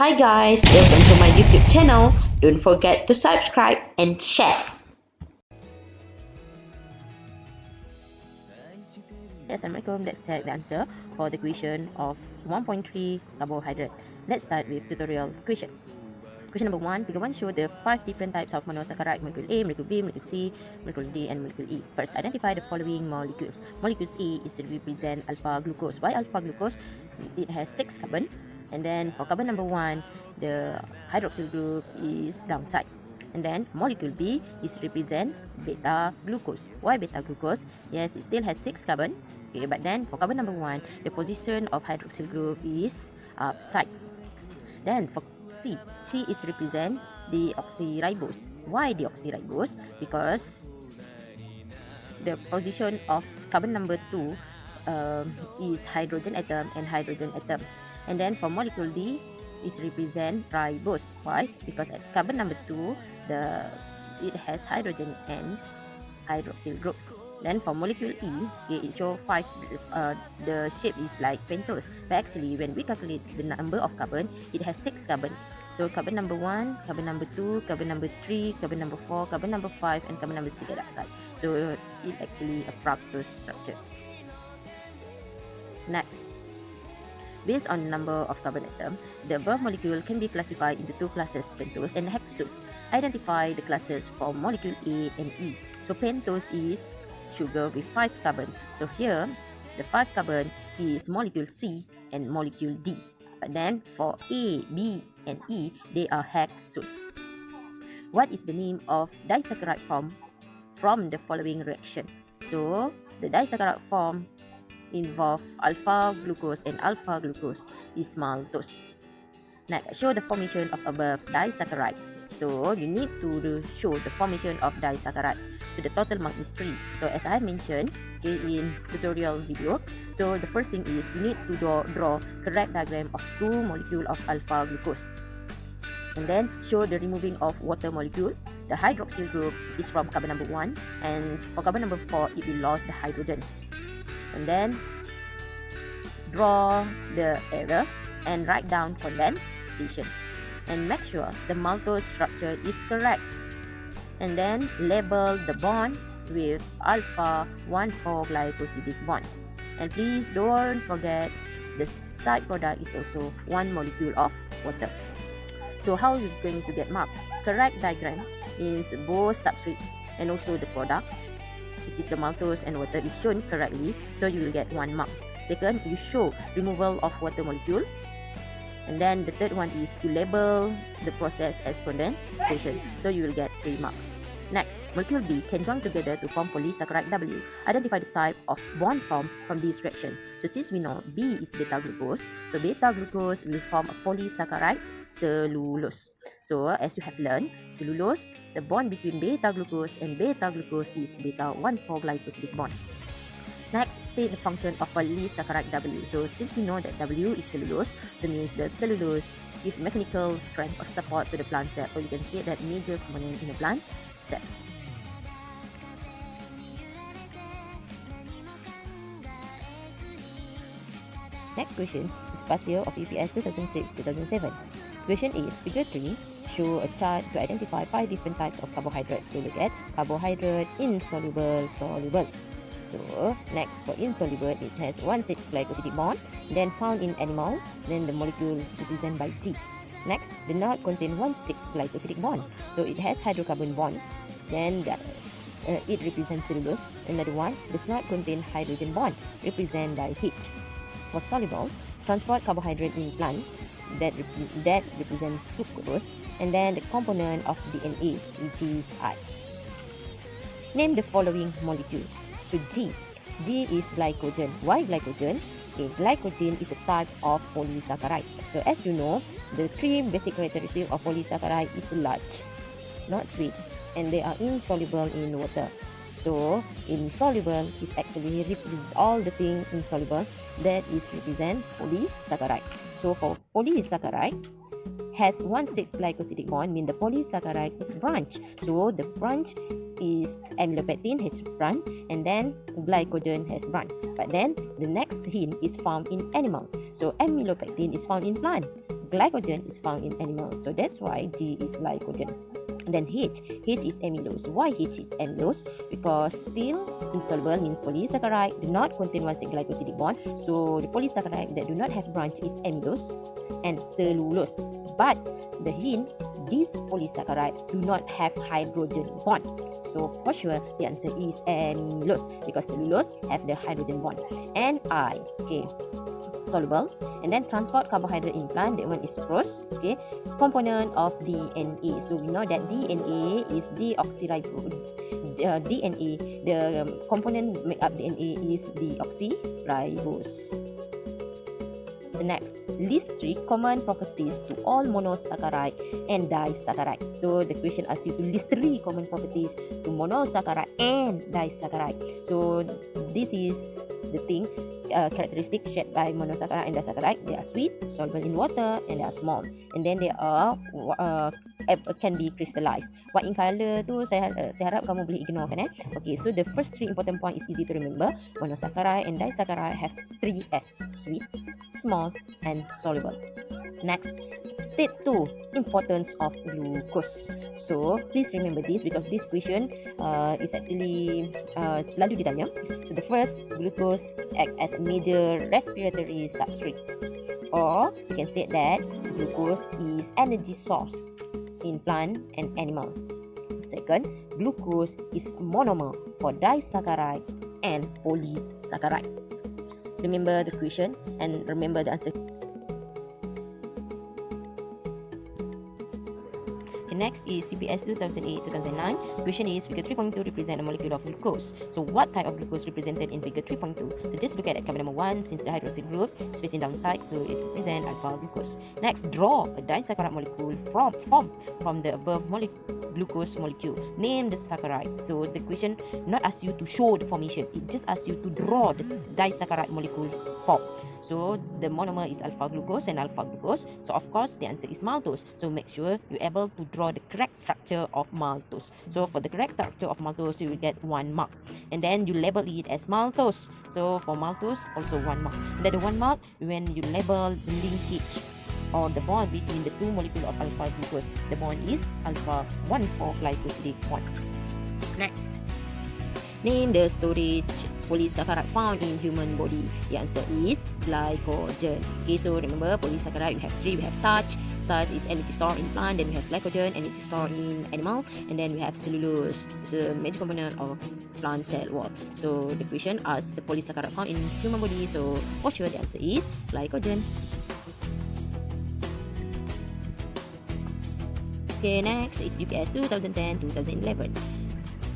Hi guys, welcome to my YouTube channel. Don't forget to subscribe and share. Yes, Assalamualaikum. Let's check the answer for the question of 1.3 carbohydrate. Let's start with tutorial question. Question number 1, figure 1 show the 5 different types of monosaccharide: molecule A, molecule B, molecule C, molecule D, and molecule E. First, identify the following molecules. Molecule A is represent alpha glucose. Why alpha glucose? It has 6 carbon. And then for carbon number 1, the hydroxyl group is downside. And then molecule B is represent beta glucose. Why beta glucose? Yes, it still has 6 carbon. Okay, but then for carbon number 1, the position of hydroxyl group is upside. Then for C is represent deoxyribose. Why deoxyribose? Because the position of carbon number 2 is hydrogen atom and hydrogen atom. And then for molecule D is represent ribose. Why? Because at carbon number 2, it has hydrogen and hydroxyl group. Then for molecule E, okay, it shows 5, the shape is like pentose. But actually, when we calculate the number of carbon, it has 6 carbon. So carbon number 1, carbon number 2, carbon number 3, carbon number 4, carbon number 5, and carbon number 6 at upside. So it actually a fructose structure. Next, based on number of carbon atom, the above molecule can be classified into 2 classes, pentose and hexose. Identify the classes for molecule A and E. So pentose is sugar with 5 carbon. So here, the 5 carbon is molecule C and molecule D. But then for A, B, and E, they are hexose. What is the name of disaccharide from the following reaction? So the disaccharide form involve alpha glucose and alpha glucose is maltose. Next, show the formation of above disaccharide. So you need to show the formation of disaccharide. So the total mark is 3. So as I mentioned in tutorial video, so the first thing is you need to draw correct diagram of 2 molecule of alpha glucose. And then show the removing of water molecule. The hydroxyl group is from carbon number 1, and for carbon number 4, it will lose the hydrogen. And then draw the error and write down condensation. And make sure the maltose structure is correct. And then label the bond with alpha 1,4 glycosidic bond. And please don't forget the side product is also 1 molecule of water. So how are you going to get marked? Correct diagram is both substrate and also the product, which is the maltose and water, is shown correctly, so you will get 1 mark. Second, you show removal of water molecule. And then the third one is to label the process as condensation, so you will get 3 marks. Next, molecule B can join together to form polysaccharide W. Identify the type of bond formed from this reaction. So since we know B is beta glucose, so beta glucose will form a polysaccharide cellulose. So as you have learned, cellulose, the bond between beta glucose and beta glucose is beta 1,4 glycosidic bond. Next, state the function of polysaccharide W. So since we know that W is cellulose, so means the cellulose give mechanical strength or support to the plant cell, or you can state that major component in the plant cell. Next question is past year of EPS 2006-2007. Question is figure 3. Show a chart to identify 5 different types of carbohydrates. So look at carbohydrate, insoluble, soluble. So next, for insoluble, it has 1,6 glycosidic bond, then found in animal, then the molecule represented by G. Next, do not contain 1,6 glycosidic bond, so it has hydrocarbon bond, then it represents cellulose. Another one does not contain hydrogen bond, represented by H. For soluble, transport carbohydrate in plant, that represents sucrose, and then the component of DNA, which is I. Name the following molecule. So G is glycogen. Why glycogen? Okay, glycogen is a type of polysaccharide. So as you know, the 3 basic characteristics of polysaccharide is large, not sweet, and they are insoluble in water. So insoluble is actually all the things insoluble that is represent polysaccharide. So for polysaccharide has 1,6 glycosidic bond, mean the polysaccharide is branch. So the branch is amylopectin has branch, and then glycogen has branch. But then the next hint is found in animal. So amylopectin is found in plant. glycogen is found in animals, so that's why G is glycogen. And then H is amylose. Why H is amylose? Because still insoluble means polysaccharide do not contain one single glycosidic bond. So the polysaccharide that do not have branch is amylose and cellulose. But the hint, these polysaccharide do not have hydrogen bond. So for sure the answer is amylose because cellulose have the hydrogen bond. And I, okay, soluble. And then transport carbohydrate in plant, that one is sucrose, okay, component of DNA. So we know that DNA is deoxyribose. DNA, the component make up DNA is deoxyribose. So next, list 3 common properties to all monosaccharide and disaccharide. So the question asks you to list 3 common properties to monosaccharide and disaccharide. So this is the thing, characteristic shared by monosaccharide and disaccharide. They are sweet, soluble in water, and they are small. And then they are can be crystallized. White in color tu saya harap kamu boleh ignore kan Okay, so the first 3 important point is easy to remember. Monosaccharide and disaccharide have 3 S: sweet, small, and soluble. Next, state 2, importance of glucose. So please remember this because this question is actually selalu ditanya. So the first, glucose act as a major respiratory substrate, or you can say that glucose is energy source in plant and animal. Second, glucose is monomer for disaccharide and polysaccharide. Remember the question and remember the answer. The next is CPS 2008-2009. Question is, figure 3.2 represent a molecule of glucose. So what type of glucose represented in figure 3.2? So just look at carbon number 1, since the hydroxyl group is facing downside, so it represents alpha glucose. Next, draw a disaccharide molecule from the above glucose molecule. Name the saccharide. So the question not ask you to show the formation, it just asks you to draw the disaccharide molecule form. So the monomer is alpha glucose and alpha glucose. So of course the answer is maltose. So make sure you're able to draw the correct structure of maltose. So for the correct structure of maltose, you will get 1 mark. And then you label it as maltose. So for maltose, also 1 mark. And then the 1 mark when you label the linkage or the bond between the 2 molecules of alpha glucose. The bond is alpha 1,4-glycosidic bond. Next, name the storage polysaccharide found in human body. The answer is glycogen. Okay, so remember polysaccharide, we have 3. We have starch. Starch is energy stored in plant. Then we have glycogen, energy stored in animal. And then we have cellulose, it's a major component of plant cell wall. So the question asks the polysaccharide found in human body. So for sure the answer is glycogen. Okay, next is UPS 2010-2011.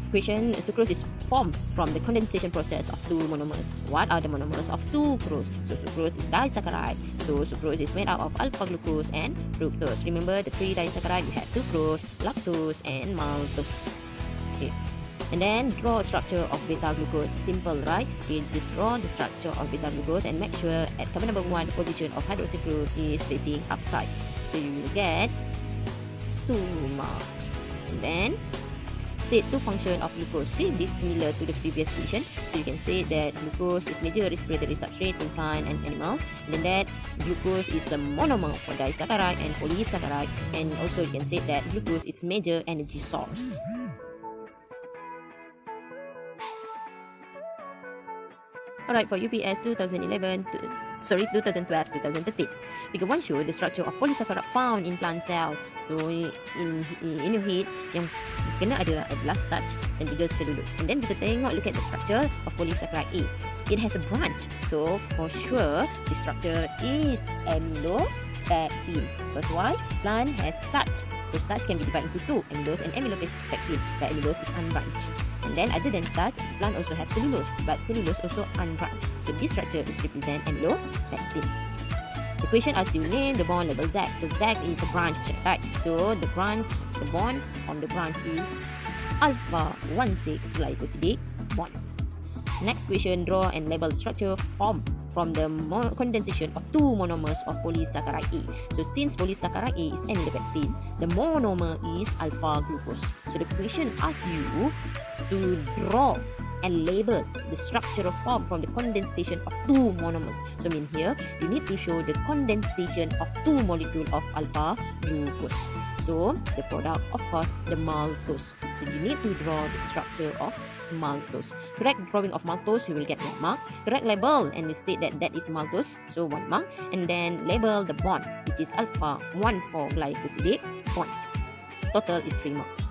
Question, sucrose is formed from the condensation process of 2 monomers. What are the monomers of sucrose? So sucrose is disaccharide. So sucrose is made up of alpha glucose and fructose. Remember the 3 disaccharide, we have sucrose, lactose, and maltose. Okay. And then draw a structure of beta glucose. Simple, right? Okay, just draw the structure of beta glucose and make sure at carbon number 1 the position of hydroxyl group is facing upside. So you will get 2 marks. And then state 2 function of glucose. See, this is similar to the previous question. So you can say that glucose is major respiratory substrate in plant and animal. And then that glucose is a monomer for disaccharide and polysaccharide. And also you can say that glucose is major energy source. Alright, for UPS 2012-2013. Figure 1 show the structure of polysaccharide found in plant cell. So in your head, yang kena adalah starch dan juga cellulose. And then kita tengok, look at the structure of polysaccharide A. It has a branch. So for sure, the structure is amylopectin. Because why? Plant has starch. So starch can be divided into 2, amylose and amylopectin. The amylose is unbranched. And then other than starch, plant also have cellulose, but cellulose also unbranched. So this structure is represent amylopectin. The question asks you name the bond label Z. So Z is a branch, right? So the bond on the branch is alpha 1,6-glycosidic bond. Next question, draw and label the structure formed from the condensation of 2 monomers of polysaccharide A. So since polysaccharide A is amylopectin, the monomer is alpha glucose. So the question asks you to draw and label the structural form from the condensation of two monomers. So mean here, you need to show the condensation of two molecules of alpha glucose. So the product, of course, the maltose. So you need to draw the structure of maltose. Correct drawing of maltose, you will get 1 mark. Correct label, and you state that that is maltose, so 1 mark. And then label the bond, which is alpha 1,4-glycosidic bond. Total is 3 marks.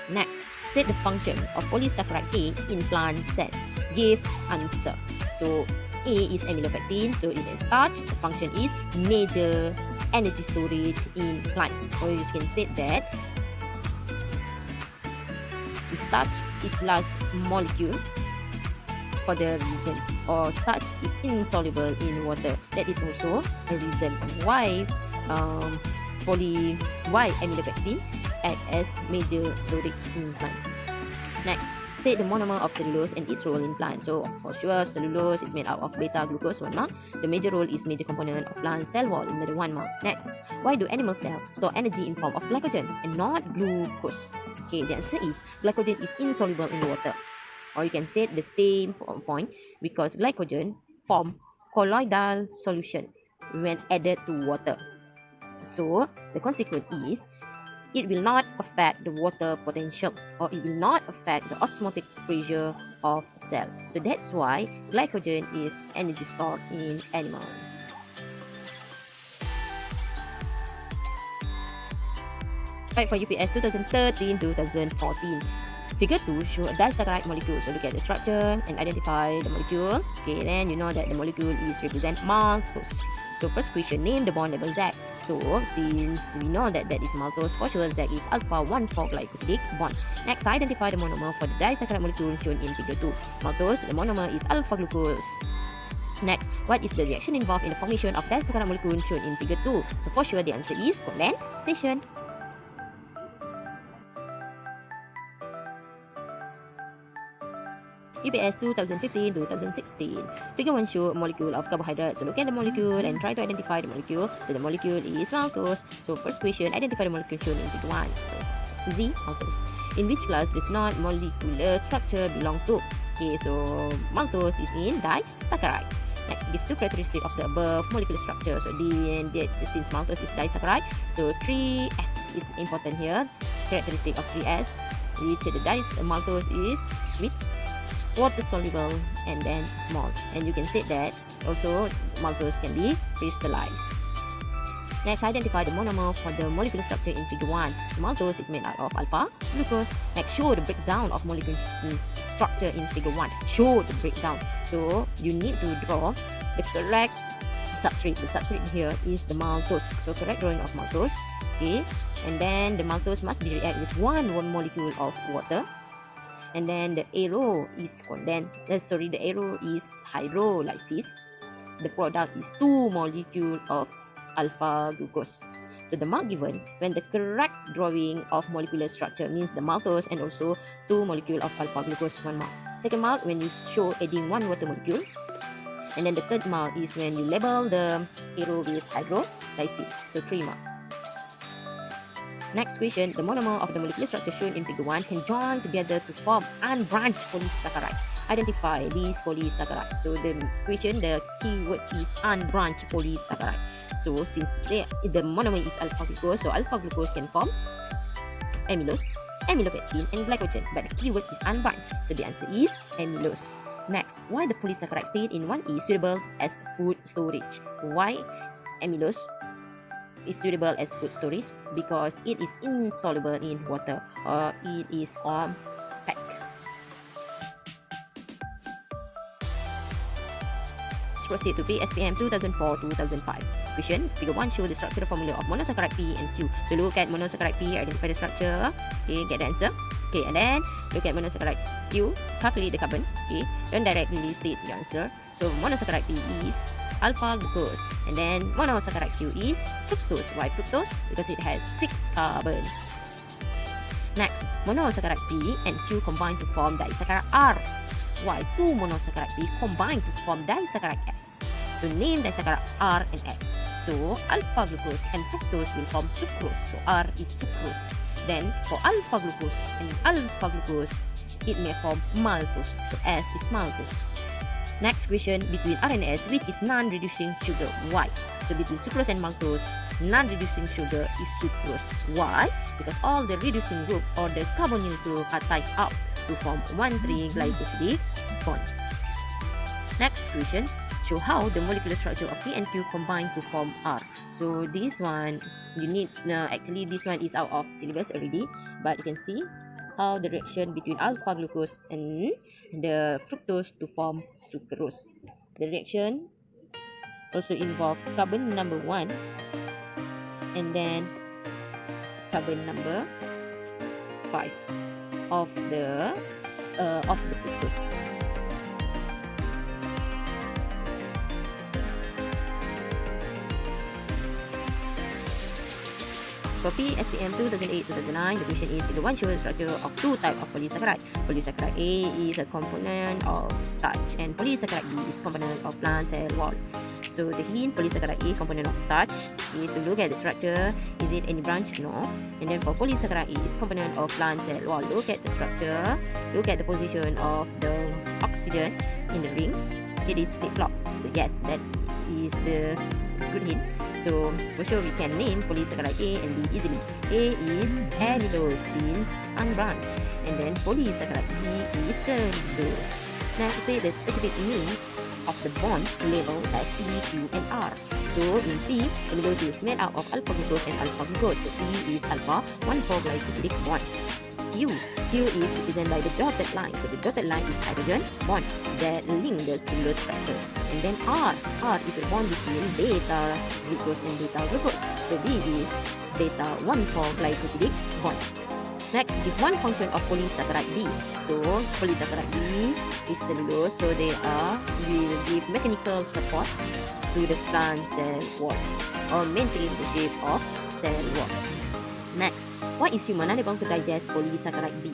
Next, state the function of polysaccharide A in plant cell. Give answer. So A is amylopectin, so it is starch. The function is major energy storage in plant. Or you can say that the starch is large molecule for the reason, or starch is insoluble in water. That is also a reason why amylopectin act as major storage in plant. Next, state the monomer of cellulose and its role in plant. So for sure, cellulose is made out of beta glucose, 1 mark. The major role is major component of plant cell wall, another 1 mark. Next, why do animal cells store energy in form of glycogen and not glucose? Okay, the answer is glycogen is insoluble in water. Or you can say the same point, because glycogen form colloidal solution when added to water. So the consequence is it will not affect the water potential, or it will not affect the osmotic pressure of cell. So that's why glycogen is energy stored in animal. Right, for UPS 2013-2014. Figure 2 show a disaccharide molecule. So look at the structure and identify the molecule. Okay, then you know that the molecule is represent maltose. So first question, name the bond level Z. So since we know that that is maltose, for sure Z is alpha 1,4-glycosidic bond. Next, identify the monomer for the disaccharide molecule shown in figure 2. Maltose, the monomer is alpha glucose. Next, what is the reaction involved in the formation of disaccharide molecule shown in figure 2? So for sure the answer is condensation. UPS 2015-2016. Figure 1 show a molecule of carbohydrate. So look at the molecule and try to identify the molecule. So the molecule is maltose. So first question, identify the molecule shown in figure 1. So Z, maltose. In which class does not molecular structure belong to? Okay, so maltose is in disaccharide. Next, give 2 characteristics of the above molecular structure. So since maltose is disaccharide, so 3S is important here. Characteristic of 3S, which the maltose is sweet, water soluble, and then small. And you can say that also maltose can be crystallized. Next, identify the monomer for the molecular structure in figure 1. The maltose is made out of alpha glucose. Next, show the breakdown of molecular structure in figure 1. Show the breakdown. So you need to draw the correct substrate. The substrate here is the maltose. So correct drawing of maltose. Okay, and then the maltose must be react with one molecule of water. And then the arrow is the arrow is hydrolysis. The product is 2 molecule of alpha glucose. So the mark given when the correct drawing of molecular structure means the maltose and also 2 molecule of alpha glucose, 1 mark. Second mark when you show adding 1 water molecule. And then the third mark is when you label the arrow with hydrolysis. So 3 marks. Next question, the monomer of the molecular structure shown in figure 1 can join together to form unbranched polysaccharide. Identify these polysaccharides. So the question, the keyword is unbranched polysaccharide. So since the monomer is alpha glucose, so alpha glucose can form amylose, amylopectin, and glycogen. But the keyword is unbranched. So the answer is amylose. Next, why the polysaccharide state in 1 is suitable as food storage? Why amylose is suitable as food storage? Because it is insoluble in water, or it is compact. Let's proceed to PSPM 2004-2005. Question, figure 1 show the structural formula of monosaccharide P and Q. So look at monosaccharide P, identify the structure. Okay, get the answer. Okay, and then look at monosaccharide Q, calculate the carbon. Okay, don't directly state the answer. So monosaccharide P is alpha glucose, and then monosaccharide Q is fructose. Why fructose? Because it has 6 carbon. Next, monosaccharide P and Q combine to form disaccharide R. Why 2 monosaccharide P combine to form disaccharide S? So name disaccharide R and S. So alpha glucose and fructose will form sucrose. So R is sucrose. Then for alpha glucose and alpha glucose, it may form maltose. So S is maltose. Next question, between R and S, which is non-reducing sugar? Why? So between sucrose and maltose, non-reducing sugar is sucrose. Why? Because all the reducing group or the carbonyl group are tied up to form 1,3-glycosidic bond. Next question, show how the molecular structure of P and Q combine to form R. So this one, you need, actually this one is out of syllabus already, but you can see how the reaction between alpha glucose and the fructose to form sucrose. The reaction also involve carbon number 1 and then carbon number 5 of the fructose. For PSPM 2008-2009, the question is figure 1 shows the structure of two types of polysaccharide. Polysaccharide A is a component of starch and polysaccharide B is component of plant cell wall. So the hint, polysaccharide A component of starch, is to look at the structure. Is it any branch? No. And then for polysaccharide A is component of plant cell wall. Look at the structure. Look at the position of the oxygen in the ring. It is flip-flop. So yes, that is the good hint. So for sure we can name polysaccharide A and B easily. A is amylose since unbranched, and then polysaccharide B is cellulose. Now say the specific means of the bond label as P, Q, and R. So in P, cellulose is made out of alpha glucose and alpha glucose. So P is alpha 1,4-glycosidic bond. Q is represented by the dotted line. So the dotted line is hydrogen bond that link the cellulose structure. And then R is a bond between beta glucose and beta glucose. So B is beta 1,4-glycosidic bond. Next is one function of polysaccharide B. So polysaccharide B is cellulose, so they will give mechanical support to the plant cell wall or maintain the shape of cell wall. Next, why is human unable to digest polysaccharide B?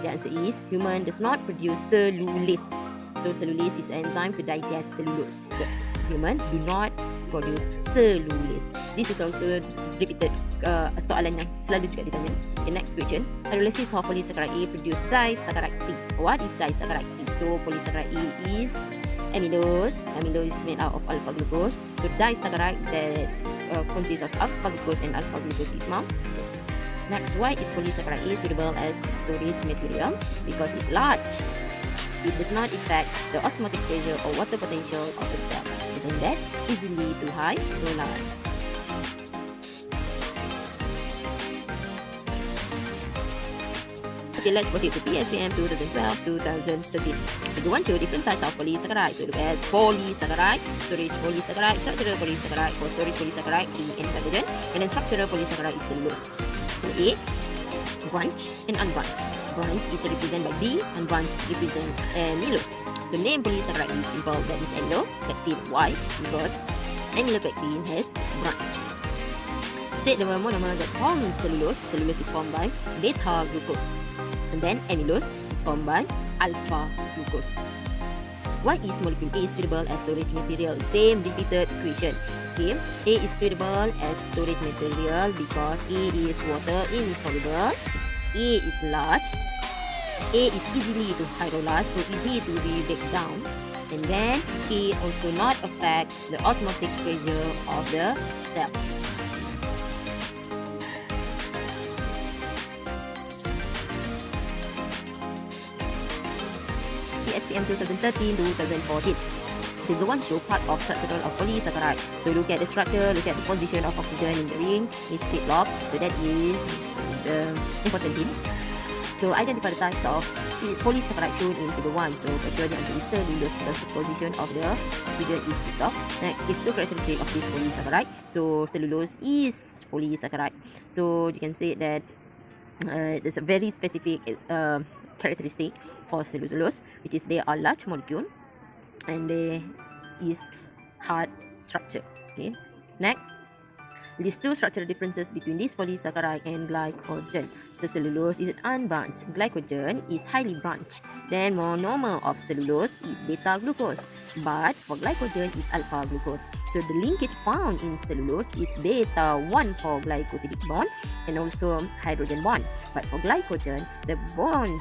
The answer is human does not produce cellulase. So cellulase is an enzyme to digest cellulose. So human do not produce cellulase. This is also repeated soalan yang selalu juga ditanya. Okay, next question. Hydrolysis of polysaccharide A produce disaccharide C. What is disaccharide C? So polysaccharide A is amylose. Amylose is made out of alpha glucose. So disaccharide that consists of alpha glucose and alpha glucose is maltose. Next, why is polysaccharide A suitable as storage material? Because it's large. It does not affect the osmotic pressure or water potential of the cell, and that easily to hydrolyze. Okay, let's proceed to PSPM 2012-2013. Figure 1 show different types of polysaccharide. So look at polysaccharide, storage polysaccharide, structural polysaccharide. For storage polysaccharide, P and hydrogen, and then structural polysaccharide is cellulose. So A, branch and unbranched. Branch is represented by B, and branch represents amylose. So name polysaccharide is simple, that is amylopectin. Why? Because amylopectin has branch. State the monomer that forms cellulose. Cellulose is formed by beta glucose, and then amylose is formed by alpha glucose. Why is molecule A suitable as storage material? Same repeated question. Okay, A is suitable as storage material because A is water insoluble, A is large, A is easily to hydrolyze, so easy to be break down, and then A also not affect the osmotic pressure of the cell. PSPM 2013-2014. Figure 1 show part of structure of polysaccharide. So look at the structure, look at the position of oxygen in the ring, it's flip-flop, so that is the important hint. So identify the types of polysaccharide shown in figure 1. So for sure the answer is cellulose because the position of the oxygen is flip-flop. Next is the characteristic of this polysaccharide. So cellulose is polysaccharide. So you can say that there's a very specific characteristic for cellulose, which is they are large molecule and there is hard structure. Okay. Next, list two structural differences between this polysaccharide and glycogen. So cellulose is unbranched, glycogen is highly branched. Then monomer of cellulose is beta glucose, but for glycogen is alpha glucose. So the linkage found in cellulose is beta 1,4-glycosidic bond and also hydrogen bond. But for glycogen, the bond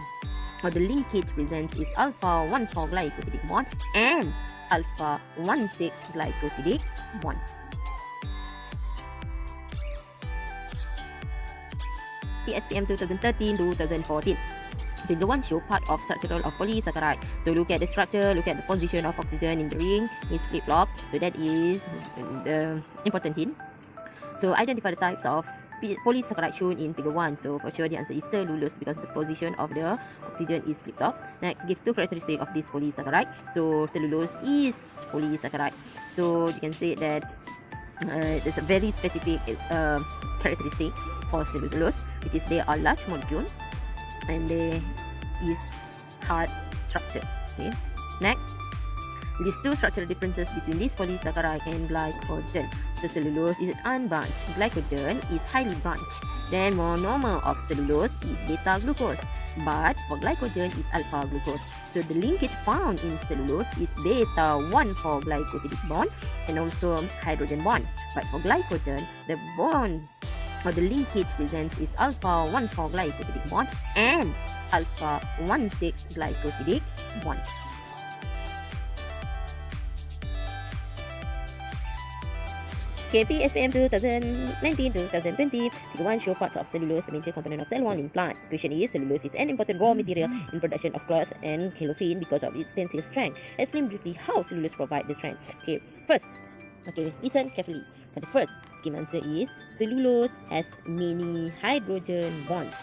or the linkage present is alpha 1,4 glycosidic bond and alpha 1,6 glycosidic bond. PSPM 2013-2014. Figure 1 show part of structural of polysaccharide. So look at the structure, look at the position of oxygen in the ring, is flip-flop. So that is the important hint. So identify the types of polysaccharide shown in figure 1. So for sure the answer is cellulose because the position of the oxygen is flip-flop. Next, give two characteristics of this polysaccharide. So cellulose is polysaccharide. So you can say that there's a very specific characteristic for cellulose, which is they are large molecule and there is hard structure. Okay. Next, list two structural differences between this polysaccharide and glycogen. So cellulose is unbranched, glycogen is highly branched. Then monomer of cellulose is beta glucose, but for glycogen is alpha glucose. So the linkage found in cellulose is beta 1,4 glycosidic bond and also hydrogen bond. But for glycogen, the bond or the linkage present is alpha 1,4 glycosidic bond and alpha 1,6 glycosidic bond. KPSPM 2019-2020. Figure 1 show parts of cellulose, the major component of cell wall in plant. Question is, cellulose is an important raw material in production of cloth and cellophane because of its tensile strength. Explain briefly how cellulose provides the strength. Okay, first, listen carefully. For the first scheme answer is, cellulose has many hydrogen bonds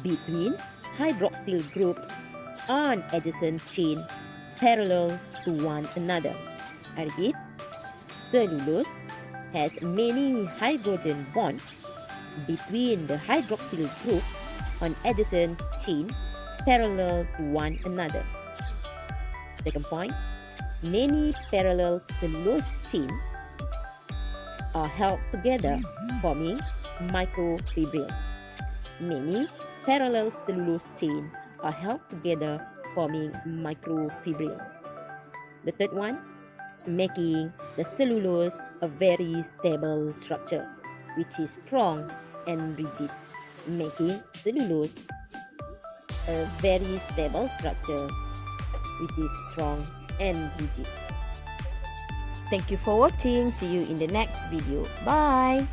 between hydroxyl group on adjacent chain parallel to one another. I repeat, cellulose has many hydrogen bonds between the hydroxyl group on adjacent chain parallel to one another. Second point, many parallel cellulose chains are held together forming microfibril. Many parallel cellulose chains are held together forming microfibrils. The third one, making the cellulose a very stable structure, which is strong and rigid. Making cellulose a very stable structure, which is strong and rigid. Thank you for watching. See you in the next video. Bye.